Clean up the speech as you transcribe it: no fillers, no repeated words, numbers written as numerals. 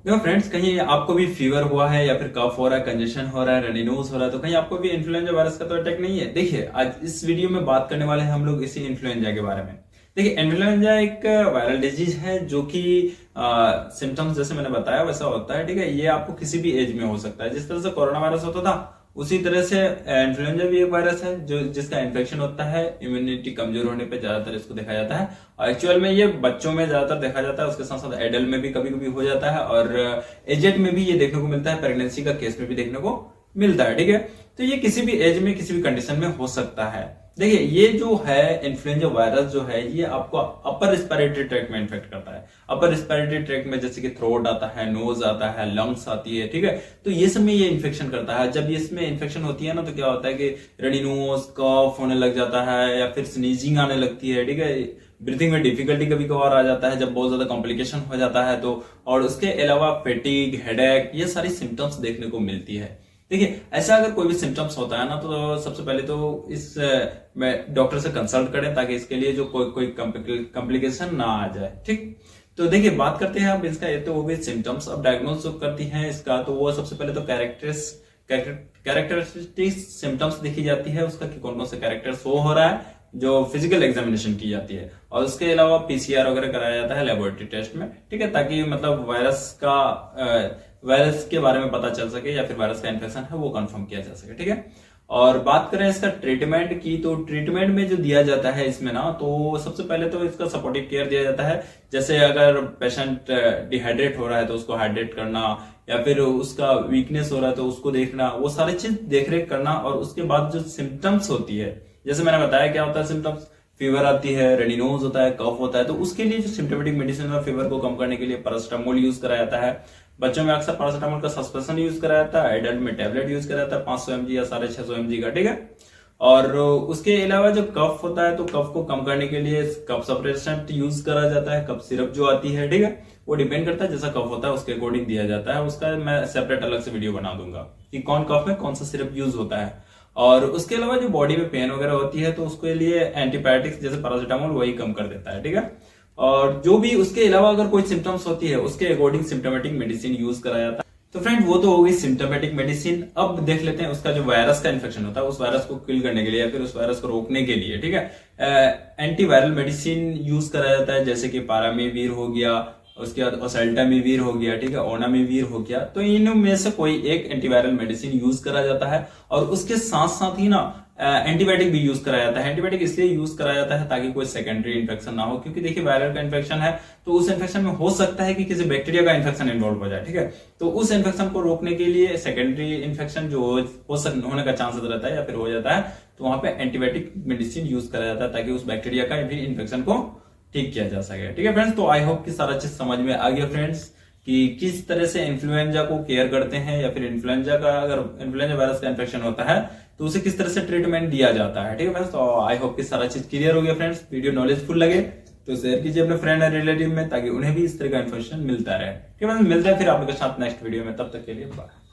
देखो फ्रेंड्स, कहीं आपको भी फीवर हुआ है या फिर कफ हो रहा है, कंजेशन हो रहा है, रनी नोज हो रहा है, तो कहीं आपको भी इन्फ्लुएंजा वायरस का तो अटैक नहीं है। देखिए, आज इस वीडियो में बात करने वाले हैं हम लोग इसी इन्फ्लुएंजा के बारे में। देखिए, इन्फ्लुएंजा एक वायरल डिजीज है जो कि सिम्टम्स जैसे मैंने बताया वैसा होता है। ठीक है, ये आपको किसी भी एज में हो सकता है। जिस तरह से कोरोना वायरस होता था उसी तरह से इन्फ्लुएंजा भी एक वायरस है जो जिसका इन्फेक्शन होता है। इम्यूनिटी कमजोर होने पे ज्यादातर इसको देखा जाता है और एक्चुअल में ये बच्चों में ज्यादातर देखा जाता है, उसके साथ साथ एडल्ट में भी कभी कभी हो जाता है और एजेड में भी ये देखने को मिलता है, प्रेगनेंसी का केस में भी देखने को मिलता है। ठीक है, तो ये किसी भी एज में किसी भी कंडीशन में हो सकता है। देखिए, ये जो है इन्फ्लुएंजा वायरस जो है ये आपको अपर रिस्पिरेटरी ट्रैक्ट में इन्फेक्ट करता है। अपर रिस्पिरेटरी ट्रैक्ट में जैसे कि थ्रोट आता है, नोज आता है, लंग्स आती है। ठीक है, तो ये सब में ये इन्फेक्शन करता है। जब इसमें इन्फेक्शन होती है ना तो क्या होता है कि रनी नोज, कफ होने लग जाता है या फिर स्नीजिंग आने लगती है। ठीक है, ब्रीथिंग में डिफिकल्टी कभी कभार आ जाता है जब बहुत ज्यादा कॉम्प्लिकेशन हो जाता है तो। और उसके अलावा फेटिग, हेडेक, ये सारी सिम्टम्स देखने को मिलती है। देखिए, ऐसा अगर कोई भी सिम्टम्स होता है ना तो सबसे पहले तो इस डॉक्टर से कंसल्ट करें ताकि इसके लिए जो कोई कॉम्प्लिकेशन ना आ जाए। ठीक, तो देखिए बात करते हैं अब इसका। ये तो वो भी सिम्टम्स अब डायग्नोज जो करती हैं इसका, तो वो सबसे पहले तो कैरेक्टरिस्टिक सिम्टम्स देखी जाती है उसका कि कौन कौन से कैरेक्टर शो हो रहा है, जो फिजिकल एग्जामिनेशन की जाती है। और उसके अलावा पीसीआर वगैरह कराया जाता है लेबोरेटरी टेस्ट में। ठीक है, ताकि मतलब वायरस के बारे में पता चल सके या फिर वायरस का इन्फेक्शन है वो कंफर्म किया जा सके। ठीक है, और बात करें इसका ट्रीटमेंट की, तो ट्रीटमेंट में जो दिया जाता है इसमें ना, तो सबसे पहले तो इसका सपोर्टिव केयर दिया जाता है। जैसे अगर पेशेंट डिहाइड्रेट हो रहा है तो उसको हाइड्रेट करना, या फिर उसका वीकनेस हो रहा है तो उसको देखना, वो सारी चीज देख रेख करना। और उसके बाद जो सिम्टम्स होती है, जैसे मैंने बताया क्या होता है सिम्टम्स, फीवर आती है, रनी नोज होता है, कफ होता है, तो उसके लिए जो सिम्टोमेटिक मेडिसिन है फीवर को कम करने के लिए पैरासिटामोल यूज कराया जाता है। बच्चों में अक्सर पैरासिटामोल का सस्पेंशन यूज कराया जाता है, एडल्ट में टेबलेट यूज कराया जाता है 500 mg या 650 mg का। ठीक है, और उसके अलावा जो कफ होता है तो कफ को कम करने के लिए कफ सप्रेसेंट यूज करा जाता है। कफ सिरप जो आती है, ठीक है, वो डिपेंड करता है जैसा कफ होता है उसके अकॉर्डिंग दिया जाता है। उसका मैं सेपरेट अलग से वीडियो बना दूंगा कि कौन कफ में कौन सा सिरप यूज होता है। और उसके अलावा जो बॉडी में पेन वगैरह होती है तो उसके लिए एंटीबायोटिक्स जैसे पैरासिटामोल वही कम कर देता है। ठीक है, और जो भी उसके अलावा अगर कोई सिम्टम्स होती है उसके अकॉर्डिंग सिम्टोमेटिक मेडिसिन यूज कराया जाता है। तो फ्रेंड, वो तो हो गई सिम्टोमेटिक मेडिसिन। अब देख लेते हैं उसका जो वायरस का इन्फेक्शन होता है उस वायरस को किल करने के लिए या फिर उस वायरस को रोकने के लिए। ठीक है, एंटीवायरल मेडिसिन यूज कराया जाता है जैसे कि पारामीवीर हो गया, उसके बाद ओसेल्टामिवीर हो गया, ठीक है, ओनामिवीर हो गया। तो इनमें से कोई एक एंटीवायरल मेडिसिन यूज करा जाता है। और उसके साथ साथ ही ना एंटीबायोटिक भी यूज कराया जाता है। एंटीबायोटिक इसलिए यूज कराया जाता है ताकि कोई सेकेंडरी इन्फेक्शन ना हो, क्योंकि देखिए वायरल का इन्फेक्शन है तो उस इन्फेक्शन में हो सकता है कि किसी बैक्टीरिया का इन्फेक्शन इन्वॉल्व हो जाए। ठीक है, तो उस इन्फेक्शन को रोकने के लिए सेकेंडरी इन्फेक्शन जो होने का चांसेस रहता है या फिर हो जाता है तो वहां पे एंटीबायोटिक मेडिसिन यूज कराया जाता है ताकि उस बैक्टीरिया का भी इन्फेक्शन को ठीक किया जा सके। ठीक है फ्रेंड्स, तो आई होप कि सारा चीज समझ में आ गया फ्रेंड्स कि किस तरह से इन्फ्लुएंजा को केयर करते हैं, या फिर इन्फ्लुएंजा वायरस का इन्फेक्शन होता है तो उसे किस तरह से ट्रीटमेंट दिया जाता है। ठीक है फ्रेंड्स, तो आई होप कि सारा चीज क्लियर हो गया फ्रेंड्स। वीडियो नॉलेजफुल लगे तो शेयर कीजिए अपने फ्रेंड एंड रिलेटिव में ताकि उन्हें भी इस तरह का इन्फॉर्मेशन मिलता रहे। ठीक है फ्रेंड्स, मिलता है फिर आप लोगों के साथ नेक्स्ट वीडियो में, तब तक के लिए बाय।